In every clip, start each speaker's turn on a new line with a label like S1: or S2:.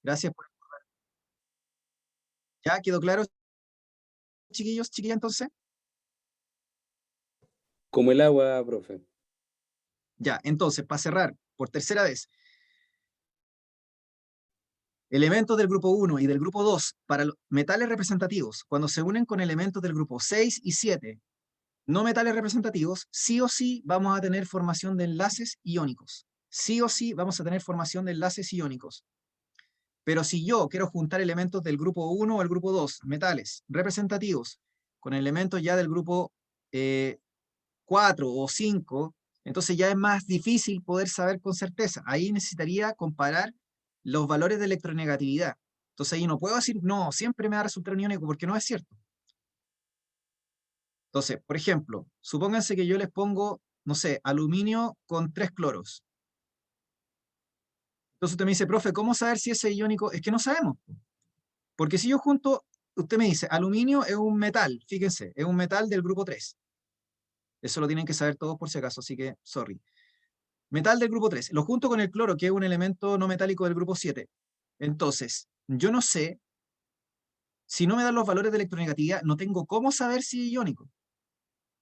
S1: Gracias por... ¿Ya quedó claro, chiquillos, chiquillas, entonces?
S2: Como el agua, profe.
S1: Ya, entonces, para cerrar, por tercera vez, elementos del grupo 1 y del grupo 2 para los metales representativos, cuando se unen con elementos del grupo 6 y 7, no metales representativos, sí o sí vamos a tener formación de enlaces iónicos. Sí o sí vamos a tener formación de enlaces iónicos. Pero si yo quiero juntar elementos del grupo 1 o el grupo 2, metales representativos, con elementos ya del grupo 4 o 5, entonces ya es más difícil poder saber con certeza. Ahí necesitaría comparar los valores de electronegatividad. Entonces ahí no puedo decir, no, siempre me va a resultar un iónico, porque no es cierto. Entonces, por ejemplo, supónganse que yo les pongo, no sé, aluminio con 3 cloros. Entonces usted me dice, profe, ¿cómo saber si ese es iónico? Es que no sabemos. Porque si yo junto, usted me dice, aluminio es un metal, fíjense, es un metal del grupo 3. Eso lo tienen que saber todos por si acaso, así que, sorry. Metal del grupo 3. Lo junto con el cloro, que es un elemento no metálico del grupo 7. Entonces, yo no sé, si no me dan los valores de electronegatividad, no tengo cómo saber si es iónico.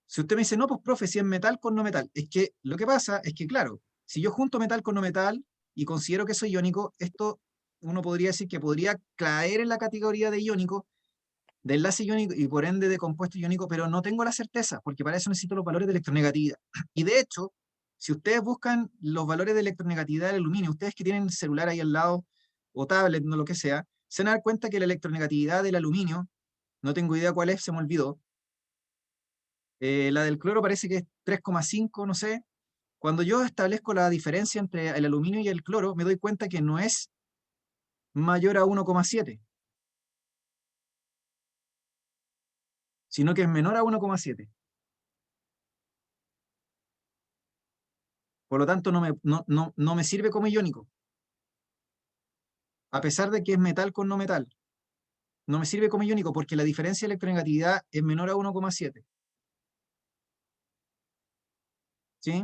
S1: Si usted me dice, no, pues profe, si es metal con no metal, es que lo que pasa es que, claro, si yo junto metal con no metal y considero que soy iónico, esto uno podría decir que podría caer en la categoría de iónico, de enlace iónico y por ende de compuesto iónico, pero no tengo la certeza, porque para eso necesito los valores de electronegatividad. Y de hecho, si ustedes buscan los valores de electronegatividad del aluminio, ustedes que tienen el celular ahí al lado, o tablet, no lo que sea, se van a dar cuenta que la electronegatividad del aluminio, no tengo idea cuál es, se me olvidó, la del cloro parece que es 3,5, no sé. Cuando yo establezco la diferencia entre el aluminio y el cloro, me doy cuenta que no es mayor a 1,7, sino que es menor a 1,7. Por lo tanto, no me sirve como iónico, a pesar de que es metal con no metal. No me sirve como iónico porque la diferencia de electronegatividad es menor a 1,7. ¿Sí?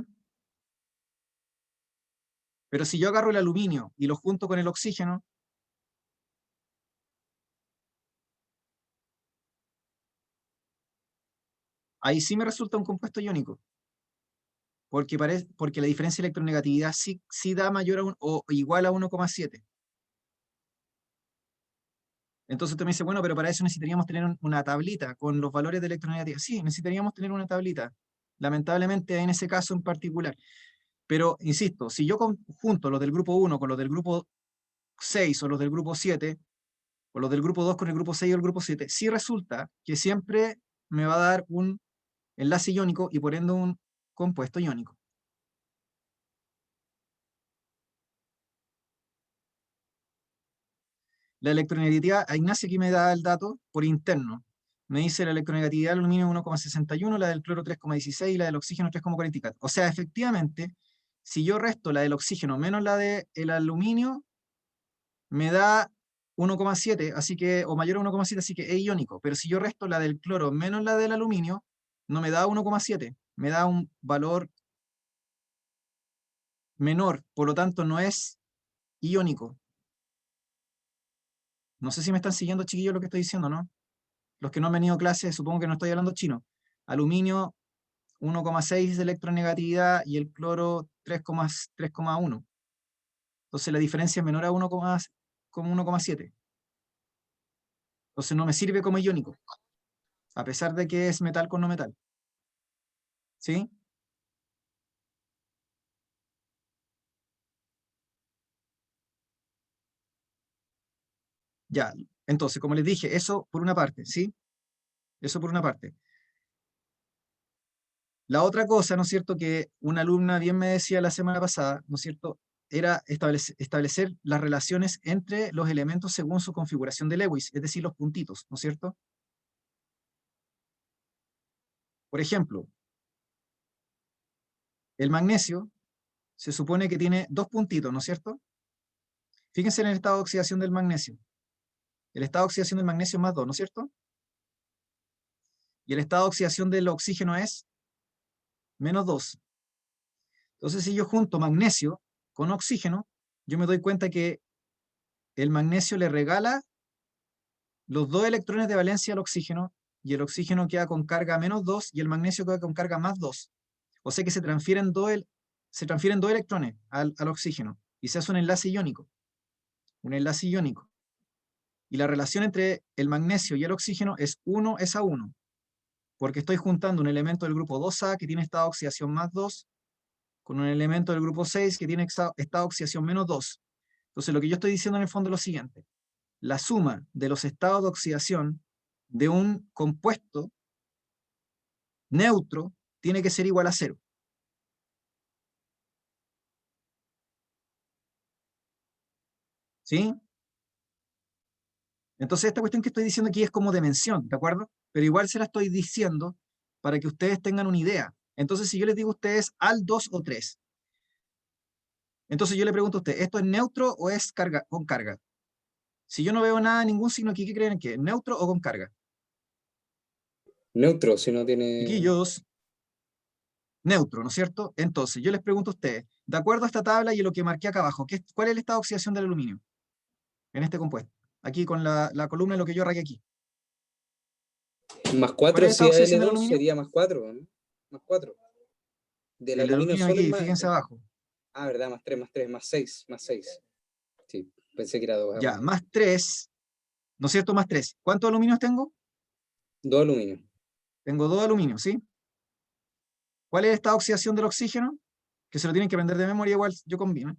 S1: Pero si yo agarro el aluminio y lo junto con el oxígeno, ahí sí me resulta un compuesto iónico, porque la diferencia de electronegatividad sí da mayor a o igual a 1,7. Entonces usted me dice, bueno, pero para eso necesitaríamos tener una tablita con los valores de electronegatividad. Sí, necesitaríamos tener una tablita. Lamentablemente en ese caso en particular. Pero, insisto, si yo junto los del grupo 1 con los del grupo 6 o los del grupo 7, o los del grupo 2 con el grupo 6 o el grupo 7, sí resulta que siempre me va a dar un enlace iónico y por ende un compuesto iónico. La electronegatividad, a Ignacio aquí me da el dato por interno. Me dice la electronegatividad del aluminio 1,61, la del cloro 3,16 y la del oxígeno 3,44. O sea, efectivamente, si yo resto la del oxígeno menos la del aluminio, me da 1,7, así que, o mayor a 1,7, así que es iónico. Pero si yo resto la del cloro menos la del aluminio, no me da 1,7, me da un valor menor, por lo tanto no es iónico. No sé si me están siguiendo, chiquillos, lo que estoy diciendo, ¿no? Los que no han venido a clase, supongo que no estoy hablando chino. Aluminio 1,6 de electronegatividad y el cloro 3,1. Entonces la diferencia es menor a 1,7. Entonces no me sirve como iónico, a pesar de que es metal con no metal. ¿Sí? Ya. Entonces, como les dije, eso por una parte, ¿sí? Eso por una parte. La otra cosa, ¿no es cierto?, que una alumna bien me decía la semana pasada, ¿no es cierto?, era establecer las relaciones entre los elementos según su configuración de Lewis, es decir, los puntitos, ¿no es cierto? Por ejemplo, el magnesio se supone que tiene dos puntitos, ¿no es cierto? Fíjense en el estado de oxidación del magnesio. El estado de oxidación del magnesio es más 2, ¿no es cierto? Y el estado de oxidación del oxígeno es -2. Entonces, si yo junto magnesio con oxígeno, yo me doy cuenta que el magnesio le regala los 2 electrones de valencia al oxígeno, y el oxígeno queda con carga -2, y el magnesio queda con carga +2. O sea que se transfieren 2 electrones al oxígeno, y se hace un enlace iónico. Un enlace iónico. Y la relación entre el magnesio y el oxígeno es 1:1, porque estoy juntando un elemento del grupo 2A que tiene estado de oxidación +2 con un elemento del grupo 6 que tiene estado de oxidación -2. Entonces lo que yo estoy diciendo en el fondo es lo siguiente: la suma de los estados de oxidación de un compuesto neutro tiene que ser igual a 0. ¿Sí? Entonces esta cuestión que estoy diciendo aquí es como de mención, ¿de acuerdo? Pero igual se la estoy diciendo para que ustedes tengan una idea. Entonces si yo les digo a ustedes al 2 o 3, entonces yo le pregunto a usted, ¿esto es neutro o es con carga? Si yo no veo nada, ningún signo aquí, ¿qué creen que es? ¿Neutro o con carga?
S2: Neutro, si no tiene...
S1: Chiquillos, neutro, ¿no es cierto? Entonces yo les pregunto a ustedes, de acuerdo a esta tabla y a lo que marqué acá abajo, ¿cuál es el estado de oxidación del aluminio en este compuesto? Aquí con la columna de lo que yo raqué aquí.
S2: Más
S1: ¿Cuál es
S2: 4
S1: el estado
S2: si
S1: de
S2: es
S1: oxidación del
S2: L2
S1: aluminio?
S2: sería más 4, ¿no? Más 4. Del
S1: El
S2: aluminio
S1: aluminio
S2: solo es
S1: aquí,
S2: más...
S1: fíjense abajo.
S2: Ah, ¿verdad? Más 3, más 3, más 6, más 6. Sí, pensé que era 2
S1: Ya,
S2: abajo.
S1: más 3, ¿no es cierto? Más 3. ¿Cuántos aluminios tengo?
S2: 2 aluminio.
S1: Tengo 2 aluminios, ¿sí? ¿Cuál es el estado de oxidación del oxígeno? Que se lo tienen que aprender de memoria, igual yo combino.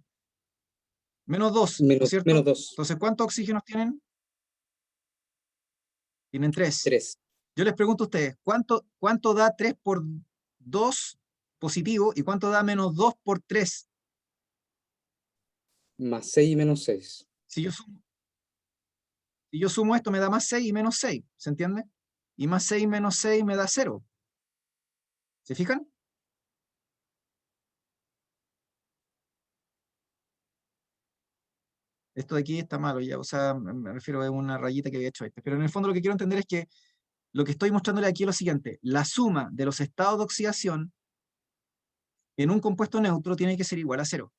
S1: -2, ¿no es
S2: Menos
S1: cierto?
S2: 2.
S1: Entonces, ¿cuántos oxígenos tienen? Tienen 3.
S2: 3.
S1: Yo les pregunto a ustedes, ¿cuánto da 3 por 2 positivo y cuánto da -2 por 3?
S2: Más 6 y menos 6.
S1: Si yo sumo esto me da más 6 y menos 6, ¿se entiende? Y más 6 menos 6 me da 0. ¿Se fijan? Esto de aquí está malo ya, o sea, me refiero a una rayita que había hecho este. Pero en el fondo lo que quiero entender es que lo que estoy mostrándole aquí es lo siguiente: la suma de los estados de oxidación en un compuesto neutro tiene que ser igual a 0.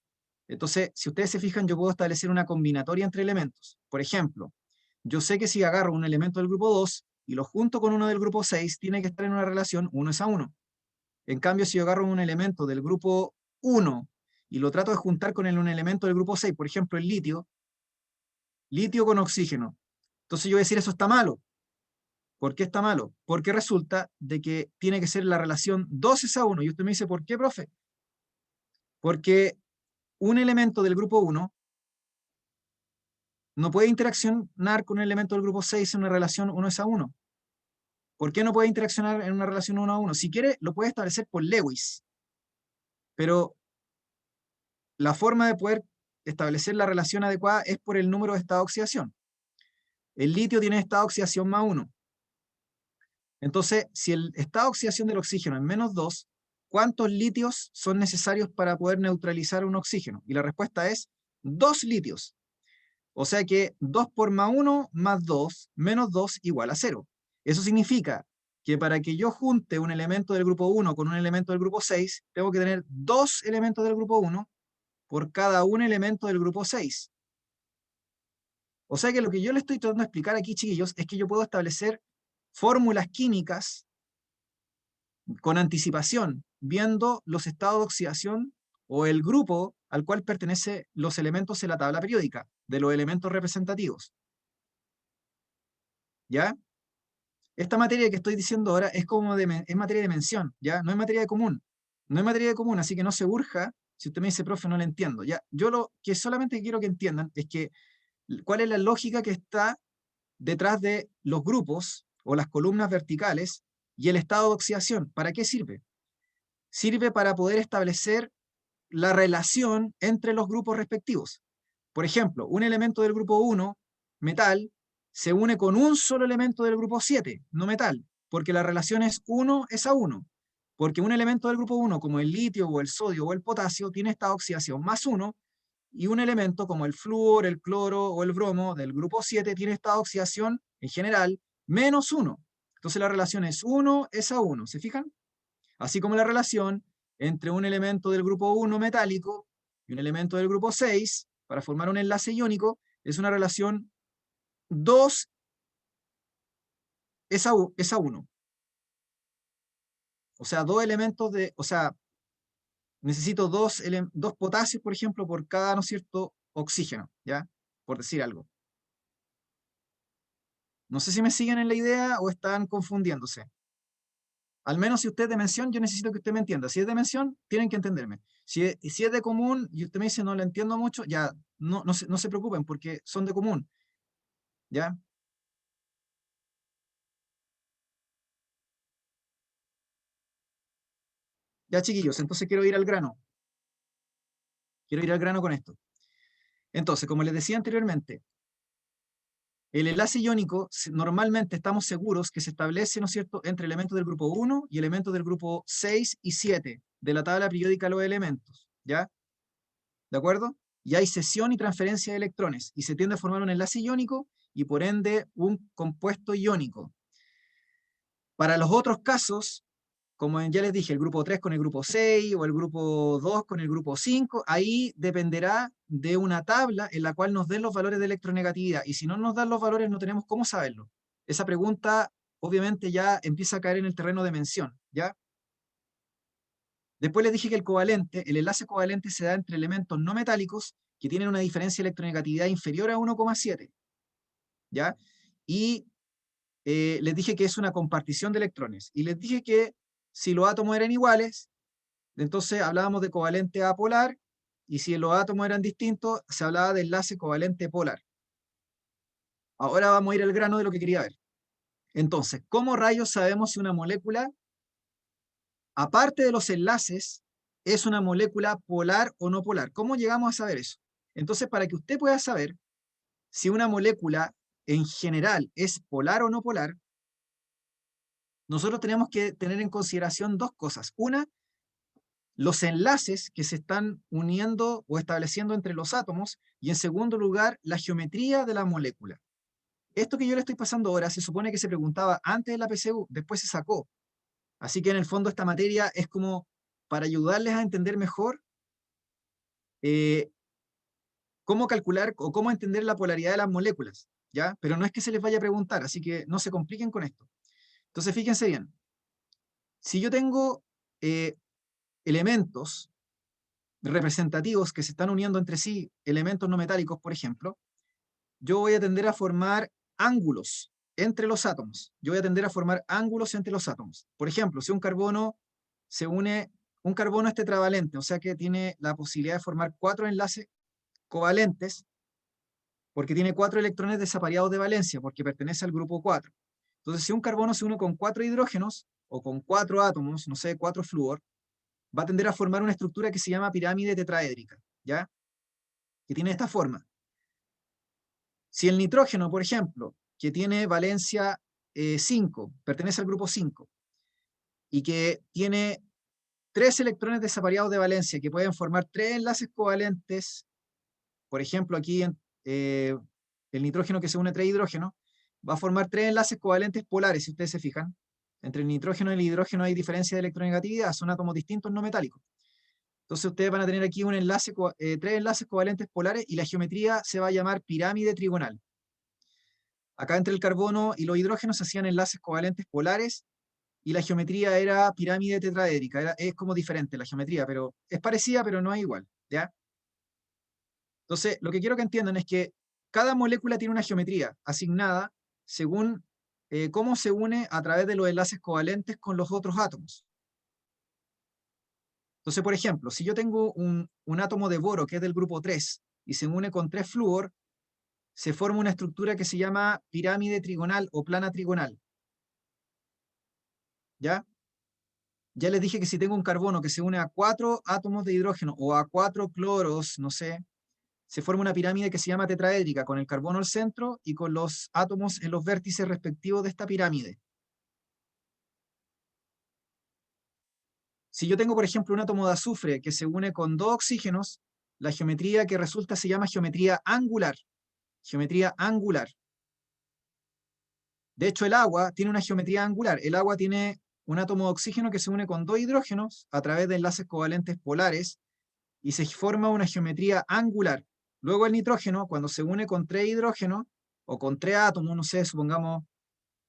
S1: Entonces, si ustedes se fijan, yo puedo establecer una combinatoria entre elementos. Por ejemplo, yo sé que si agarro un elemento del grupo 2 y lo junto con uno del grupo 6, tiene que estar en una relación 1:1. En cambio, si yo agarro un elemento del grupo 1 y lo trato de juntar con un elemento del grupo 6, por ejemplo, el litio con oxígeno, entonces yo voy a decir eso está malo. ¿Por qué está malo? Porque resulta de que tiene que ser la relación 2:1. Y usted me dice, ¿por qué, profe? Porque un elemento del grupo 1 no puede interaccionar con un elemento del grupo 6 en una relación 1:1. ¿Por qué no puede interaccionar en una relación 1:1? Si quiere, lo puede establecer por Lewis, pero la forma de poder establecer la relación adecuada es por el número de estado de oxidación. El litio tiene estado de oxidación +1. Entonces, si el estado de oxidación del oxígeno es -2, ¿cuántos litios son necesarios para poder neutralizar un oxígeno? Y la respuesta es 2 litios. O sea que 2 por +1 más 2 menos 2 igual a 0. Eso significa que para que yo junte un elemento del grupo 1 con un elemento del grupo 6, tengo que tener 2 elementos del grupo 1 por cada un elemento del grupo 6. O sea que lo que yo le estoy tratando de explicar aquí, chiquillos, es que yo puedo establecer fórmulas químicas con anticipación, viendo los estados de oxidación o el grupo al cual pertenecen los elementos en la tabla periódica, de los elementos representativos. ¿Ya? Esta materia que estoy diciendo ahora es es materia de mención, ¿ya? No es materia de común. No es materia de común, así que no se urja si usted me dice, profe, no le entiendo. ¿Ya? Yo lo que solamente quiero que entiendan es que cuál es la lógica que está detrás de los grupos o las columnas verticales y el estado de oxidación. ¿Para qué sirve? Sirve para poder establecer la relación entre los grupos respectivos. Por ejemplo, un elemento del grupo 1, metal, se une con un solo elemento del grupo 7, no metal, porque la relación es 1:1. Porque un elemento del grupo 1, como el litio o el sodio o el potasio, tiene esta oxidación +1, y un elemento como el flúor, el cloro o el bromo del grupo 7 tiene esta oxidación en general -1. Entonces la relación es 1:1. ¿Se fijan? Así como la relación entre un elemento del grupo 1 metálico y un elemento del grupo 6 para formar un enlace iónico Es una relación 2 es a 1. O sea, dos elementos de, o sea, necesito dos potasios, por ejemplo, por cada, ¿no es cierto?, oxígeno, ¿ya? Por decir algo. No sé si me siguen en la idea o están confundiéndose. Al menos si usted es de mención, yo necesito que usted me entienda. Si es de mención, tienen que entenderme. Si es de común y usted me dice no lo entiendo mucho, ya no se preocupen porque son de común. ¿Ya? Ya, chiquillos, entonces quiero ir al grano. Quiero ir al grano con esto. Entonces, como les decía anteriormente, el enlace iónico normalmente estamos seguros que se establece, ¿no es cierto?, entre elementos del grupo 1 y elementos del grupo 6 y 7 de la tabla periódica de los elementos. ¿Ya? ¿De acuerdo? Y hay cesión y transferencia de electrones y se tiende a formar un enlace iónico y por ende un compuesto iónico. Para los otros casos, como ya les dije, el grupo 3 con el grupo 6 o el grupo 2 con el grupo 5, ahí dependerá de una tabla en la cual nos den los valores de electronegatividad. Y si no nos dan los valores, no tenemos cómo saberlo. Esa pregunta, obviamente, ya empieza a caer en el terreno de mención, ¿ya? Después les dije que el enlace covalente se da entre elementos no metálicos que tienen una diferencia de electronegatividad inferior a 1,7, ¿ya? Y les dije que es una compartición de electrones. Y les dije que si los átomos eran iguales, entonces hablábamos de covalente apolar, y si los átomos eran distintos, se hablaba de enlace covalente polar. Ahora vamos a ir al grano de lo que quería ver. Entonces, ¿cómo rayos sabemos si una molécula, aparte de los enlaces, es una molécula polar o no polar? ¿Cómo llegamos a saber eso? Entonces, para que usted pueda saber si una molécula en general es polar o no polar, nosotros tenemos que tener en consideración dos cosas. Una, los enlaces que se están uniendo o estableciendo entre los átomos, y en segundo lugar, la geometría de la molécula. Esto que yo le estoy pasando ahora se supone que se preguntaba antes de la PSU, después se sacó. Así que en el fondo esta materia es como para ayudarles a entender mejor eh, cómo calcular o cómo entender la polaridad de las moléculas, ¿ya? Pero no es que se les vaya a preguntar, así que no se compliquen con esto. Entonces fíjense bien, si yo tengo elementos representativos que se están uniendo entre sí, elementos no metálicos, por ejemplo, yo voy a tender a formar ángulos entre los átomos. Yo voy a tender a formar ángulos entre los átomos. Por ejemplo, si un carbono se une, un carbono es tetravalente, o sea que tiene la posibilidad de formar 4 enlaces covalentes, porque tiene 4 electrones desapareados de valencia, porque pertenece al grupo 4. Entonces, si un carbono se une con 4 hidrógenos, o con 4 átomos, no sé, 4 flúor, va a tender a formar una estructura que se llama pirámide tetraédrica, ¿ya? Que tiene esta forma. Si el nitrógeno, por ejemplo, que tiene valencia 5, pertenece al grupo 5, y que tiene 3 electrones desapareados de valencia que pueden formar 3 enlaces covalentes, por ejemplo, aquí el nitrógeno que se une a 3 hidrógenos, va a formar 3 enlaces covalentes polares, si ustedes se fijan. Entre el nitrógeno y el hidrógeno hay diferencia de electronegatividad, son átomos distintos no metálicos. Entonces ustedes van a tener aquí 3 enlaces covalentes polares y la geometría se va a llamar pirámide trigonal. Acá entre el carbono y los hidrógenos se hacían enlaces covalentes polares y la geometría era pirámide tetraédrica. Es como diferente la geometría, pero es parecida, pero no es igual, ¿ya? Entonces, lo que quiero que entiendan es que cada molécula tiene una geometría asignada según cómo se une a través de los enlaces covalentes con los otros átomos. Entonces, por ejemplo, si yo tengo un átomo de boro que es del grupo 3 y se une con 3 flúor, se forma una estructura que se llama pirámide trigonal o plana trigonal. ¿Ya? Ya les dije que si tengo un carbono que se une a 4 átomos de hidrógeno o a 4 cloros, no sé, se forma una pirámide que se llama tetraédrica, con el carbono al centro y con los átomos en los vértices respectivos de esta pirámide. Si yo tengo, por ejemplo, un átomo de azufre que se une con 2 oxígenos, la geometría que resulta se llama geometría angular. Geometría angular. De hecho, el agua tiene una geometría angular. El agua tiene un átomo de oxígeno que se une con 2 hidrógenos a través de enlaces covalentes polares y se forma una geometría angular. Luego el nitrógeno, cuando se une con 3 hidrógenos, o con 3 átomos, no sé, supongamos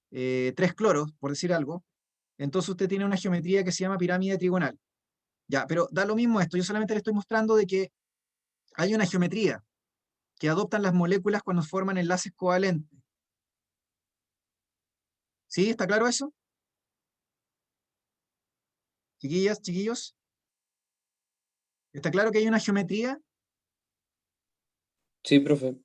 S1: 3 cloros, por decir algo, entonces usted tiene una geometría que se llama pirámide trigonal. Ya, pero da lo mismo esto, yo solamente le estoy mostrando de que hay una geometría que adoptan las moléculas cuando forman enlaces covalentes. ¿Sí? ¿Está claro eso? Chiquillas, chiquillos. ¿Está claro que hay una geometría?
S2: Sí, profe.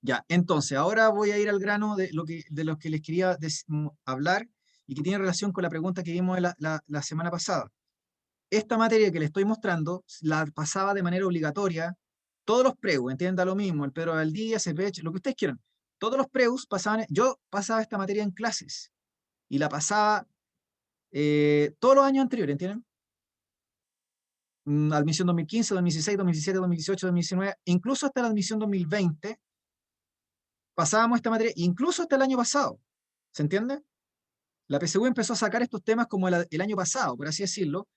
S1: Ya, entonces, ahora voy a ir al grano de lo que les quería hablar y que tiene relación con la pregunta que vimos la semana pasada. Esta materia que les estoy mostrando la pasaba de manera obligatoria todos los preus, entienda lo mismo, el Pedro Valdivia, CPH, lo que ustedes quieran. Todos los preus pasaban, yo pasaba esta materia en clases y la pasaba todos los años anteriores, ¿entienden? Admisión 2015, 2016, 2017, 2018, 2019, incluso hasta la admisión 2020, pasábamos esta materia, incluso hasta el año pasado, ¿se entiende? La PSU empezó a sacar estos temas como el año pasado, por así decirlo,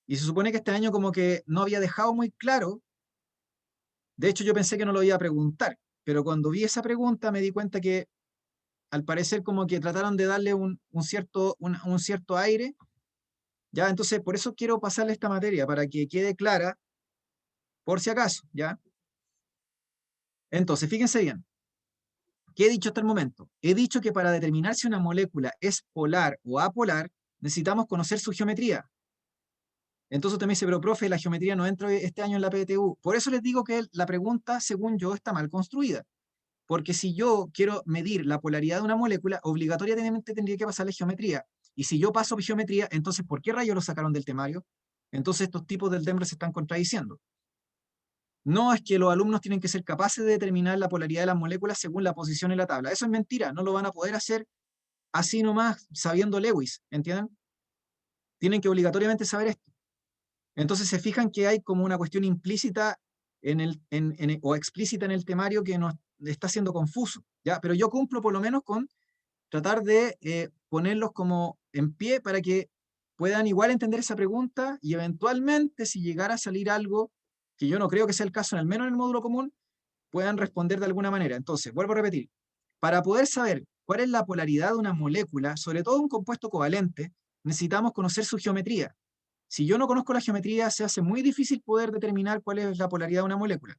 S1: y se supone que este año como que no había dejado muy claro. De hecho, yo pensé que no lo iba a preguntar, pero cuando vi esa pregunta me di cuenta que al parecer como que trataron de darle un cierto aire, ¿ya? Entonces, por eso quiero pasarle esta materia, para que quede clara, por si acaso, ¿ya? Entonces, fíjense bien, ¿qué he dicho hasta el momento? He dicho que para determinar si una molécula es polar o apolar, necesitamos conocer su geometría. Entonces usted me dice, pero profe, la geometría no entra este año en la PTU. Por eso les digo que la pregunta, según yo, está mal construida. Porque si yo quiero medir la polaridad de una molécula, obligatoriamente tendría que pasarle geometría. Y si yo paso geometría, entonces, ¿por qué rayos lo sacaron del temario? Entonces estos tipos del DEMRE se están contradiciendo. No es que los alumnos tienen que ser capaces de determinar la polaridad de las moléculas según la posición en la tabla. Eso es mentira, no lo van a poder hacer así nomás, sabiendo Lewis, ¿entienden? Tienen que obligatoriamente saber esto. Entonces se fijan que hay como una cuestión implícita o explícita en el temario que nos está siendo confuso, ¿ya? Pero yo cumplo por lo menos con tratar de ponerlos como en pie para que puedan igual entender esa pregunta y eventualmente si llegara a salir algo, que yo no creo que sea el caso, al menos en el módulo común, puedan responder de alguna manera. Entonces, vuelvo a repetir, para poder saber cuál es la polaridad de una molécula, sobre todo un compuesto covalente, necesitamos conocer su geometría. Si yo no conozco la geometría, se hace muy difícil poder determinar cuál es la polaridad de una molécula.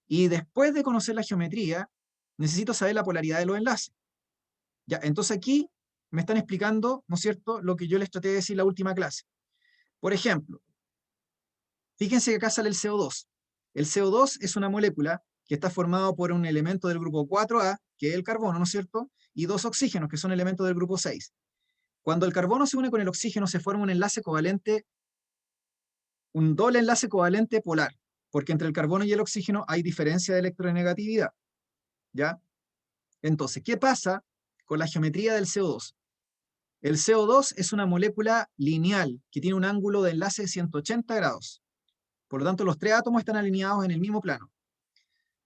S1: Y después de conocer la geometría, necesito saber la polaridad de los enlaces. Ya, entonces aquí me están explicando, ¿no es cierto?, lo que yo les traté de decir en la última clase. Por ejemplo, fíjense que acá sale el CO2. El CO2 es una molécula que está formado por un elemento del grupo 4A, que es el carbono, ¿no es cierto?, y 2 oxígenos, que son elementos del grupo 6. Cuando el carbono se une con el oxígeno, se forma un enlace covalente, un doble enlace covalente polar, porque entre el carbono y el oxígeno hay diferencia de electronegatividad, ¿ya? Entonces, ¿qué pasa con la geometría del CO2? El CO2 es una molécula lineal que tiene un ángulo de enlace de 180 grados. Por lo tanto, los 3 átomos están alineados en el mismo plano.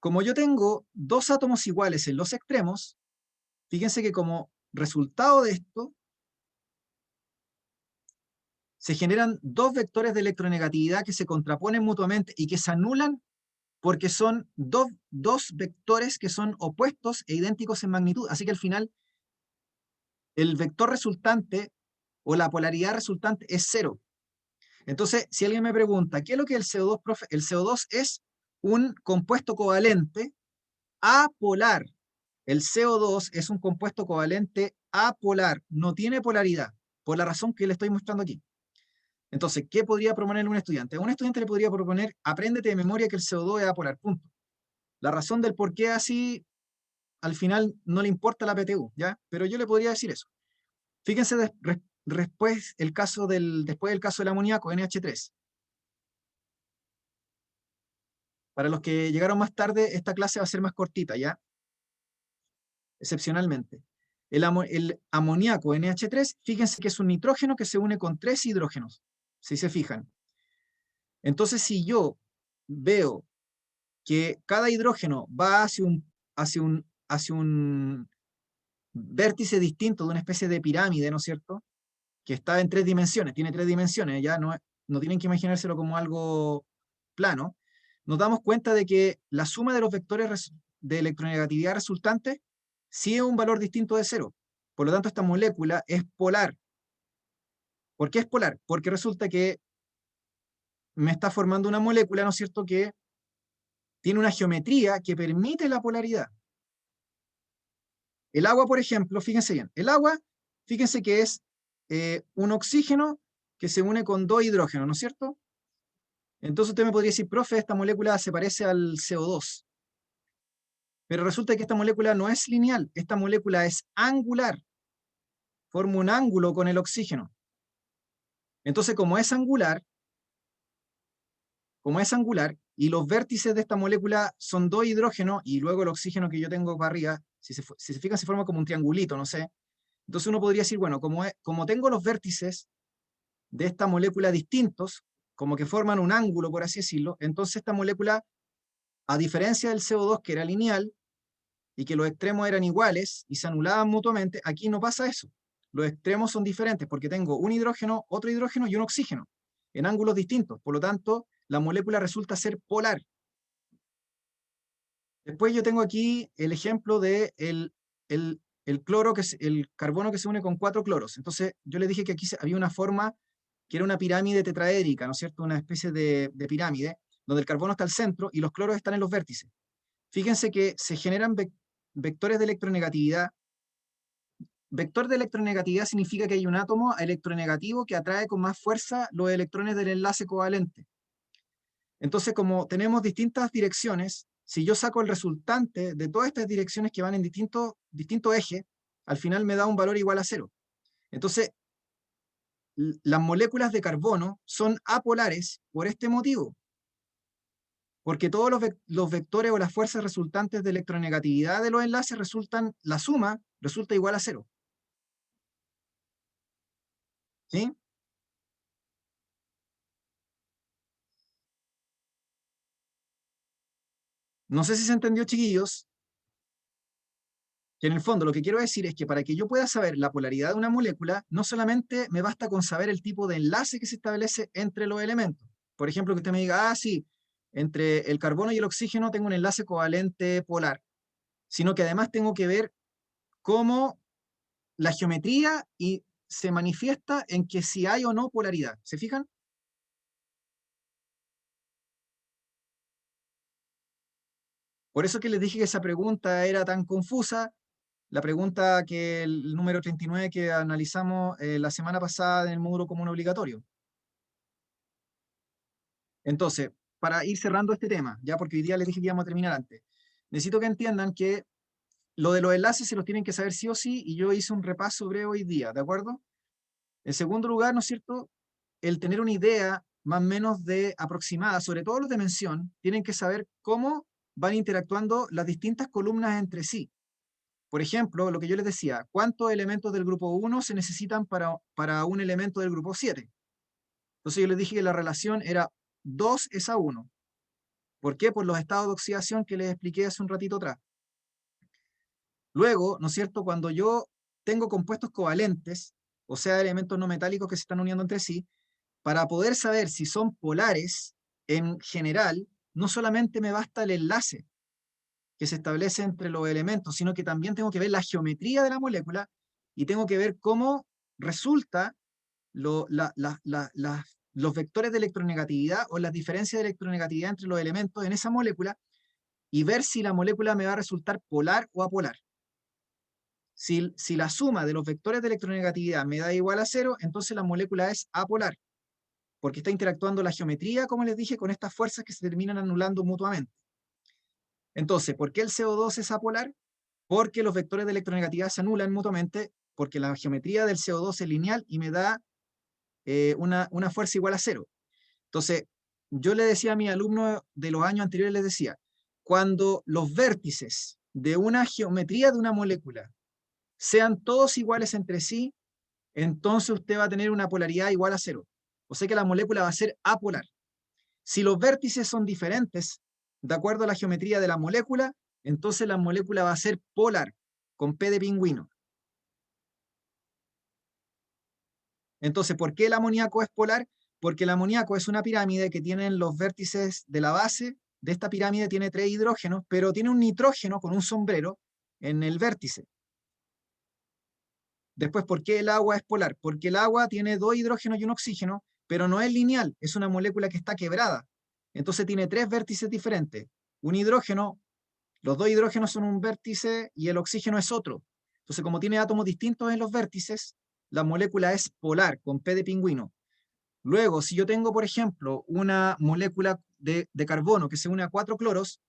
S1: Como yo tengo 2 átomos iguales en los extremos, fíjense que como resultado de esto, se generan 2 vectores de electronegatividad que se contraponen mutuamente y que se anulan porque son dos vectores que son opuestos e idénticos en magnitud. Así que al final, el vector resultante o la polaridad resultante es 0. Entonces, si alguien me pregunta, ¿qué es lo que es el CO2, profe? El CO2 es un compuesto covalente apolar. El CO2 es un compuesto covalente apolar, no tiene polaridad, por la razón que le estoy mostrando aquí. Entonces, ¿qué podría proponerle un estudiante? A un estudiante le podría proponer, apréndete de memoria que el CO2 es apolar, punto. La razón del por qué así, al final no le importa la PTU, ¿ya? Pero yo le podría decir eso. Fíjense después del caso del amoníaco, NH3. Para los que llegaron más tarde, esta clase va a ser más cortita, ¿ya? Excepcionalmente. El amoníaco NH3, fíjense que es un nitrógeno que se une con 3 hidrógenos, si se fijan. Entonces, si yo veo que cada hidrógeno va hacia un vértice distinto de una especie de pirámide, ¿no es cierto?, que está en 3 dimensiones, tiene 3 dimensiones, ya no tienen que imaginárselo como algo plano, nos damos cuenta de que la suma de los vectores de electronegatividad resultantes sí es un valor distinto de cero. Por lo tanto, esta molécula es polar. ¿Por qué es polar? Porque resulta que me está formando una molécula, ¿no es cierto?, que tiene una geometría que permite la polaridad. El agua, por ejemplo, fíjense bien, el agua, fíjense que es un oxígeno que se une con dos hidrógenos, ¿no es cierto? Entonces usted me podría decir, profe, esta molécula se parece al CO2. Pero resulta que esta molécula no es lineal, esta molécula es angular. Forma un ángulo con el oxígeno. Entonces, como es angular, y los vértices de esta molécula son dos hidrógenos, y luego el oxígeno que yo tengo para arriba, si se fijan, se forma como un triangulito, no sé. Entonces uno podría decir, bueno, como tengo los vértices de esta molécula distintos, como que forman un ángulo, por así decirlo, entonces esta molécula, a diferencia del CO2, que era lineal, y que los extremos eran iguales y se anulaban mutuamente, aquí no pasa eso. Los extremos son diferentes porque tengo un hidrógeno, otro hidrógeno y un oxígeno en ángulos distintos. Por lo tanto, la molécula resulta ser polar. Después yo tengo aquí el ejemplo de el cloro, el carbono que se une con 4 cloros. Entonces, yo les dije que aquí había una forma que era una pirámide tetraédrica, ¿no es cierto? Una especie de pirámide, donde el carbono está al centro y los cloros están en los vértices. Fíjense que se generan vectores de electronegatividad. Vector de electronegatividad significa que hay un átomo electronegativo que atrae con más fuerza los electrones del enlace covalente. Entonces, como tenemos distintas direcciones, si yo saco el resultante de todas estas direcciones que van en distintos ejes, al final me da un valor igual a cero. Entonces, las moléculas de carbono son apolares por este motivo, porque todos los vectores o las fuerzas resultantes de electronegatividad de los enlaces la suma resulta igual a cero. ¿Sí? No sé si se entendió, chiquillos, que en el fondo lo que quiero decir es que para que yo pueda saber la polaridad de una molécula, no solamente me basta con saber el tipo de enlace que se establece entre los elementos. Por ejemplo, que usted me diga, ah, sí, entre el carbono y el oxígeno tengo un enlace covalente polar, sino que además tengo que ver cómo la geometría se manifiesta en que si hay o no polaridad. ¿Se fijan? Por eso que les dije que esa pregunta era tan confusa, la pregunta que el número 39 que analizamos la semana pasada en el módulo común obligatorio. Entonces, para ir cerrando este tema, ya porque hoy día les dije que íbamos a terminar antes, necesito que entiendan que lo de los enlaces se los tienen que saber sí o sí, y yo hice un repaso breve hoy día, ¿de acuerdo? En segundo lugar, ¿no es cierto? El tener una idea más o menos de aproximada, sobre todo los de mención, tienen que saber cómo van interactuando las distintas columnas entre sí. Por ejemplo, lo que yo les decía, ¿cuántos elementos del grupo 1 se necesitan para un elemento del grupo 7? Entonces yo les dije que la relación era 2 es a 1. ¿Por qué? Por los estados de oxidación que les expliqué hace un ratito atrás. Luego, ¿no es cierto? Cuando yo tengo compuestos covalentes, o sea, elementos no metálicos que se están uniendo entre sí, para poder saber si son polares, en general, no solamente me basta el enlace que se establece entre los elementos, sino que también tengo que ver la geometría de la molécula y tengo que ver cómo resulta los vectores de electronegatividad o las diferencias de electronegatividad entre los elementos en esa molécula y ver si la molécula me va a resultar polar o apolar. Si la suma de los vectores de electronegatividad me da igual a cero, entonces la molécula es apolar, porque está interactuando la geometría, como les dije, con estas fuerzas que se terminan anulando mutuamente. Entonces, ¿por qué el CO2 es apolar? Porque los vectores de electronegatividad se anulan mutuamente, porque la geometría del CO2 es lineal y me da una fuerza igual a cero. Entonces, yo le decía a mis alumnos de los años anteriores, les decía, cuando los vértices de una geometría de una molécula sean todos iguales entre sí, entonces usted va a tener una polaridad igual a cero. O sea que la molécula va a ser apolar. Si los vértices son diferentes, de acuerdo a la geometría de la molécula, entonces la molécula va a ser polar, con P de pingüino. Entonces, ¿por qué el amoníaco es polar? Porque el amoníaco es una pirámide que tiene los vértices de la base de esta pirámide, tiene 3 hidrógenos, pero tiene un nitrógeno con un sombrero en el vértice. Después, ¿por qué el agua es polar? Porque el agua tiene 2 hidrógenos y un oxígeno, pero no es lineal, es una molécula que está quebrada. Entonces tiene 3 vértices diferentes. Un hidrógeno, los 2 hidrógenos son un vértice y el oxígeno es otro. Entonces, como tiene átomos distintos en los vértices, la molécula es polar, con P de pingüino. Luego, si yo tengo, por ejemplo, una molécula de carbono que se une a 4 cloros,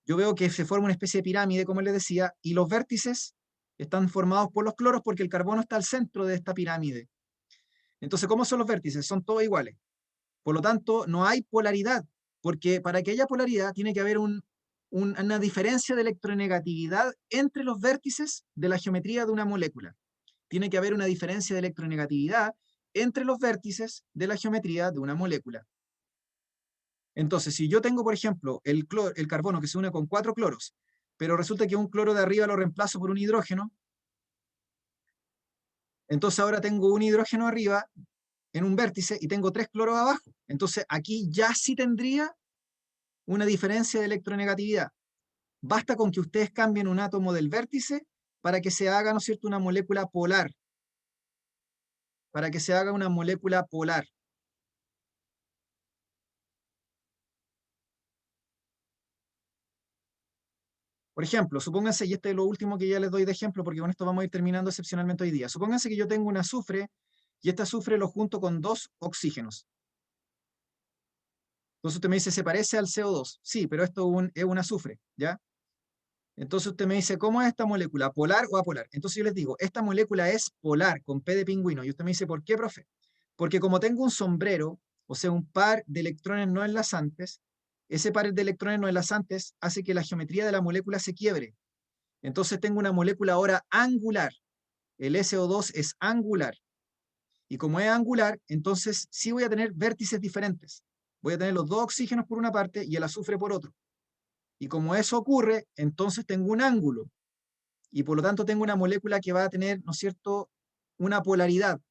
S1: yo veo que se forma una especie de pirámide, como les decía, y los vértices están formados por los cloros porque el carbono está al centro de esta pirámide. Entonces, ¿cómo son los vértices? Son todos iguales. Por lo tanto, no hay polaridad, porque para que haya polaridad tiene que haber una diferencia de electronegatividad entre los vértices de la geometría de una molécula. Tiene que haber una diferencia de electronegatividad entre los vértices de la geometría de una molécula. Entonces, si yo tengo, por ejemplo, el carbono que se une con 4 cloros, pero resulta que un cloro de arriba lo reemplazo por un hidrógeno, entonces ahora tengo un hidrógeno arriba en un vértice y tengo 3 cloros abajo. Entonces aquí ya sí tendría una diferencia de electronegatividad. Basta con que ustedes cambien un átomo del vértice para que se haga, ¿no es cierto?, una molécula polar. Para que se haga una molécula polar. Por ejemplo, supónganse, y este es lo último que ya les doy de ejemplo, porque con esto vamos a ir terminando excepcionalmente hoy día. Supónganse que yo tengo un azufre, y este azufre lo junto con 2 oxígenos. Entonces usted me dice, ¿se parece al CO2? Sí, pero esto es un azufre, ¿ya? Entonces usted me dice, ¿cómo es esta molécula? ¿Polar o apolar? Entonces yo les digo, esta molécula es polar, con P de pingüino. Y usted me dice, ¿por qué, profe? Porque como tengo un sombrero, o sea, un par de electrones no enlazantes, ese par de electrones no enlazantes hace que la geometría de la molécula se quiebre. Entonces tengo una molécula ahora angular. El SO2 es angular. Y como es angular, entonces sí voy a tener vértices diferentes. Voy a tener los 2 oxígenos por una parte y el azufre por otro. Y como eso ocurre, entonces tengo un ángulo. Y por lo tanto tengo una molécula que va a tener, ¿no es cierto?, una polaridad.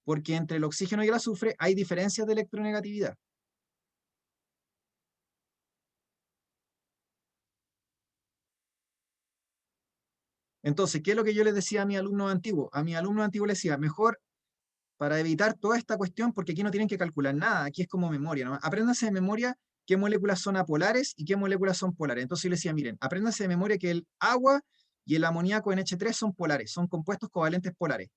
S1: Porque entre el oxígeno y el azufre hay diferencias de electronegatividad. Entonces, ¿qué es lo que yo les decía a mis alumnos antiguos? A mis alumnos antiguos les decía, mejor para evitar toda esta cuestión, porque aquí no tienen que calcular nada, aquí es como memoria, ¿no? Apréndanse de memoria qué moléculas son apolares y qué moléculas son polares. Entonces yo les decía, miren, apréndanse de memoria que el agua y el amoníaco NH3 son polares, son compuestos covalentes polares.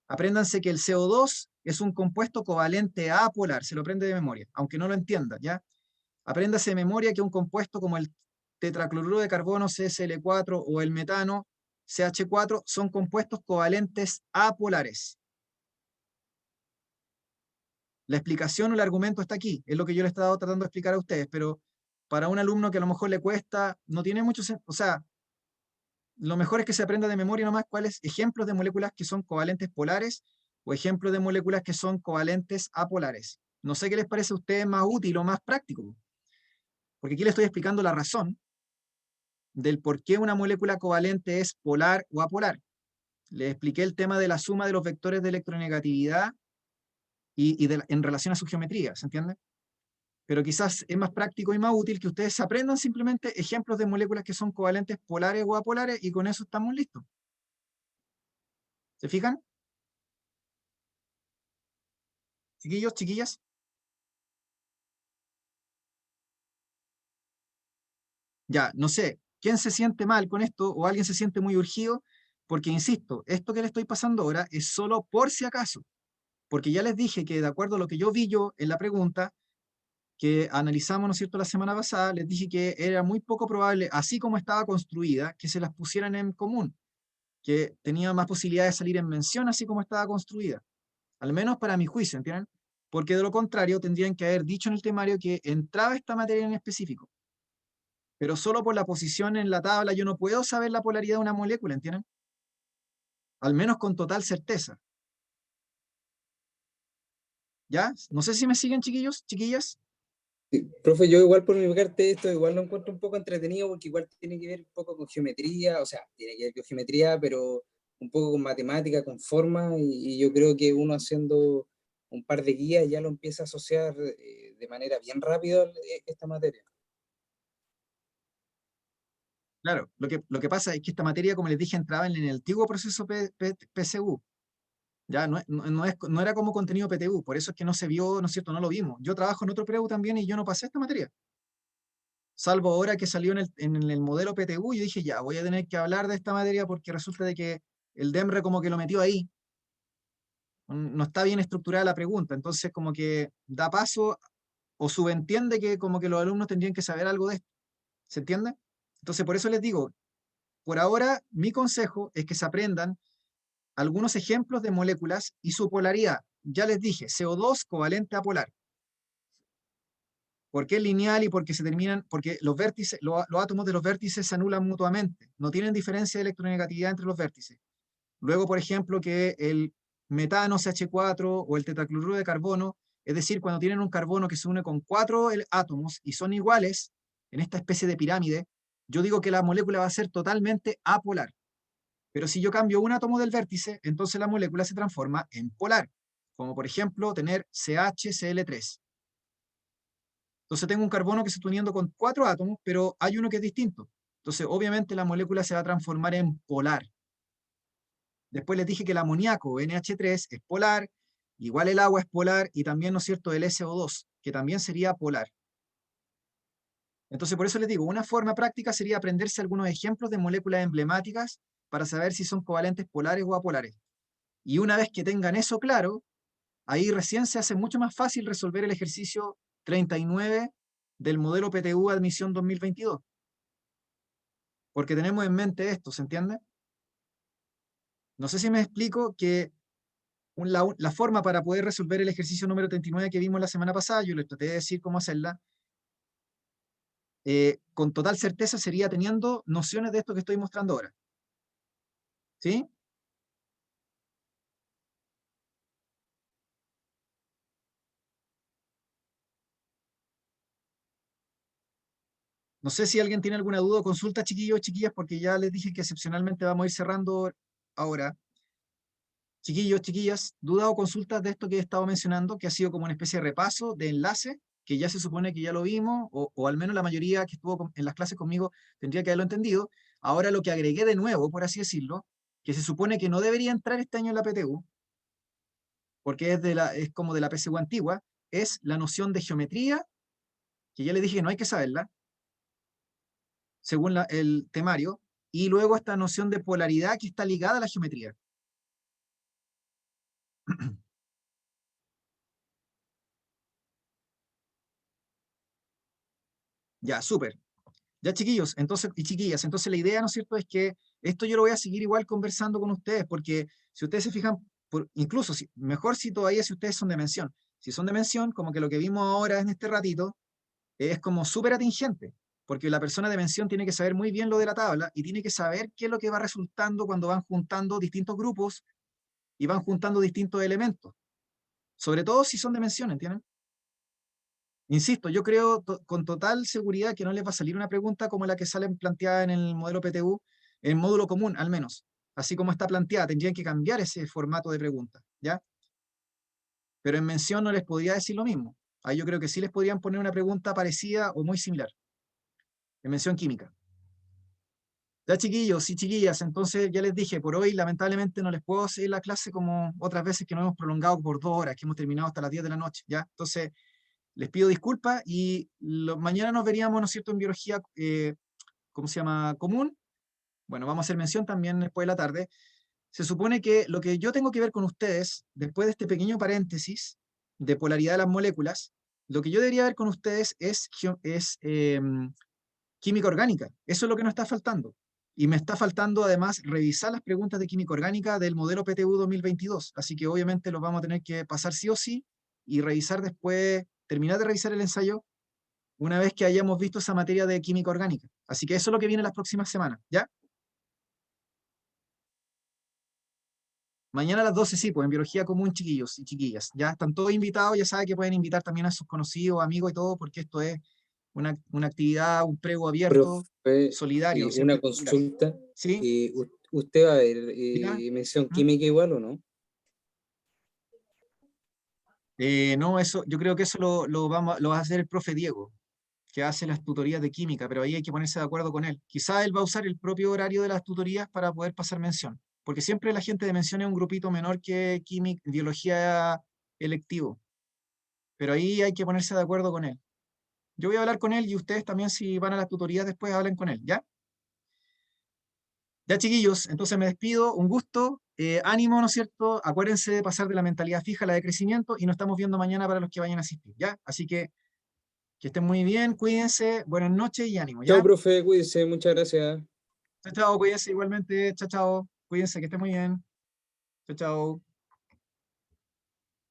S1: Apréndanse que el CO2 es un compuesto covalente apolar, se lo aprende de memoria, aunque no lo entiendan, ¿ya? Apréndase de memoria que un compuesto como el tetracloruro de carbono CSL4 o el metano CH4 son compuestos covalentes apolares. La explicación o el argumento está aquí, es lo que yo le he estado tratando de explicar a ustedes, pero para un alumno que a lo mejor le cuesta, no tiene mucho sentido, o sea, lo mejor es que se aprenda de memoria nomás cuáles ejemplos de moléculas que son covalentes polares o ejemplos de moléculas que son covalentes apolares. No sé qué les parece a ustedes más útil o más práctico, porque aquí les estoy explicando la razón del por qué una molécula covalente es polar o apolar. Les expliqué el tema de la suma de los vectores de electronegatividad en relación a su geometría, ¿se entiende? Pero quizás es más práctico y más útil que ustedes aprendan simplemente ejemplos de moléculas que son covalentes polares o apolares y con eso estamos listos. ¿Se fijan? Chiquillos, chiquillas. Ya, no sé, ¿quién se siente mal con esto o alguien se siente muy urgido? Porque, insisto, esto que le estoy pasando ahora es solo por si acaso. Porque ya les dije que de acuerdo a lo que yo vi yo en la pregunta, que analizamos, ¿no es cierto?, la semana pasada, les dije que era muy poco probable, así como estaba construida, que se las pusieran en común, que tenía más posibilidades de salir en mención así como estaba construida. Al menos para mi juicio, ¿entienden? Porque de lo contrario tendrían que haber dicho en el temario que entraba esta materia en específico. Pero solo por la posición en la tabla yo no puedo saber la polaridad de una molécula, ¿entienden? Al menos con total certeza. ¿Ya? No sé si me siguen, chiquillos, chiquillas.
S2: Sí, profe, yo igual por mi parte esto igual lo encuentro un poco entretenido porque igual tiene que ver un poco con geometría, o sea, tiene que ver con geometría, pero un poco con matemática, con forma, y yo creo que uno haciendo un par de guías ya lo empieza a asociar de manera bien rápida esta materia.
S1: Claro, lo que pasa es que esta materia, como les dije, entraba en el antiguo proceso PSU. Ya no era como contenido PTU, por eso es que no se vio, ¿no es cierto? No lo vimos. Yo trabajo en otro PREU también y yo no pasé esta materia. Salvo ahora que salió en el modelo PTU, yo dije, ya, voy a tener que hablar de esta materia porque resulta de que el DEMRE como que lo metió ahí. No está bien estructurada la pregunta, entonces como que da paso o subentiende que como que los alumnos tendrían que saber algo de esto. ¿Se entiende? Entonces por eso les digo, por ahora mi consejo es que se aprendan algunos ejemplos de moléculas y su polaridad. Ya les dije, CO2 covalente a polar. ¿Por qué es lineal y porque se terminan? Porque los vértices, los átomos de los vértices se anulan mutuamente. No tienen diferencia de electronegatividad entre los vértices. Luego, por ejemplo, que el metano CH4 o el tetracloruro de carbono, es decir, cuando tienen un carbono que se une con 4 átomos y son iguales en esta especie de pirámide, yo digo que la molécula va a ser totalmente apolar. Pero si yo cambio un átomo del vértice, entonces la molécula se transforma en polar, como por ejemplo tener CHCl3. Entonces tengo un carbono que se está uniendo con 4 átomos, pero hay uno que es distinto. Entonces, obviamente, la molécula se va a transformar en polar. Después les dije que el amoníaco, NH3, es polar, igual el agua es polar, y también, ¿no es cierto?, el SO2, que también sería polar. Entonces, por eso les digo, una forma práctica sería aprenderse algunos ejemplos de moléculas emblemáticas para saber si son covalentes polares o apolares. Y una vez que tengan eso claro, ahí recién se hace mucho más fácil resolver el ejercicio 39 del modelo PTU admisión 2022. Porque tenemos en mente esto, ¿se entiende? No sé si me explico que la forma para poder resolver el ejercicio número 39 que vimos la semana pasada, yo les traté de decir cómo hacerla, con total certeza sería teniendo nociones de esto que estoy mostrando ahora. ¿Sí? No sé si alguien tiene alguna duda o consulta, chiquillos, chiquillas, porque ya les dije que excepcionalmente vamos a ir cerrando ahora. Chiquillos, chiquillas, dudas o consultas de esto que he estado mencionando, que ha sido como una especie de repaso, de enlace, que ya se supone que ya lo vimos, o al menos la mayoría que estuvo en las clases conmigo tendría que haberlo entendido. Ahora lo que agregué de nuevo, por así decirlo, que se supone que no debería entrar este año en la PTU, porque es como de la PSU antigua, es la noción de geometría, que ya les dije que no hay que saberla, según el temario, y luego esta noción de polaridad que está ligada a la geometría. Ya, súper. Ya, chiquillos, entonces, y chiquillas, entonces la idea, ¿no es cierto?, es que esto yo lo voy a seguir igual conversando con ustedes, porque si ustedes se fijan, incluso, mejor si todavía si ustedes son de mención. Si son de mención, como que lo que vimos ahora en este ratito es como súper atingente, porque la persona de mención tiene que saber muy bien lo de la tabla y tiene que saber qué es lo que va resultando cuando van juntando distintos grupos y van juntando distintos elementos. Sobre todo si son de mención, ¿entienden? Insisto, yo creo con total seguridad que no les va a salir una pregunta como la que sale planteada en el modelo PTU, en módulo común al menos. Así como está planteada, tendrían que cambiar ese formato de pregunta, ¿ya? Pero en mención no les podría decir lo mismo. Ahí yo creo que sí les podrían poner una pregunta parecida o muy similar, en mención química. Ya, chiquillos y chiquillas, entonces ya les dije, por hoy lamentablemente no les puedo seguir la clase como otras veces que nos hemos prolongado por 2 horas, que hemos terminado hasta las 10 de la noche, ¿ya? Entonces, les pido disculpas y mañana nos veríamos, ¿no es cierto?, en biología, ¿cómo se llama? Común. Bueno, vamos a hacer mención también después de la tarde. Se supone que lo que yo tengo que ver con ustedes, después de este pequeño paréntesis de polaridad de las moléculas, lo que yo debería ver con ustedes es química orgánica. Eso es lo que nos está faltando. Y me está faltando además revisar las preguntas de química orgánica del modelo PTU 2022. Así que obviamente los vamos a tener que pasar sí o sí y revisar después, terminar de revisar el ensayo una vez que hayamos visto esa materia de química orgánica. Así que eso es lo que viene las próximas semanas, ¿ya? Mañana a las 12 sí, pues en biología común, chiquillos y chiquillas. Ya están todos invitados, ya saben que pueden invitar también a sus conocidos, amigos y todo, porque esto es una actividad, un prego abierto,
S2: Profe,
S1: solidario, siempre
S2: una
S1: popular.
S2: consulta.
S1: ¿Sí?
S2: ¿Usted va a ver
S1: ¿Ya?
S2: mención
S1: ¿Mm?
S2: química igual o no?
S1: No, eso, yo creo que eso lo va a hacer el profe Diego, que hace las tutorías de química, pero ahí hay que ponerse de acuerdo con él. Quizá él va a usar el propio horario de las tutorías para poder pasar mención, porque siempre la gente de mención es un grupito menor que química, biología electivo, pero ahí hay que ponerse de acuerdo con él. Yo voy a hablar con él y ustedes también si van a las tutorías después hablen con él, ¿ya? Ya chiquillos, entonces me despido, un gusto, ánimo, ¿no es cierto? Acuérdense de pasar de la mentalidad fija a la de crecimiento y nos estamos viendo mañana para los que vayan a asistir, ¿ya? Así que estén muy bien, cuídense, buenas noches y ánimo,
S2: Chao,
S1: ¿ya?
S2: profe, cuídese, muchas gracias.
S1: Chao, chao, cuídense igualmente, chao, chao, cuídense, que estén muy bien, chao, chao.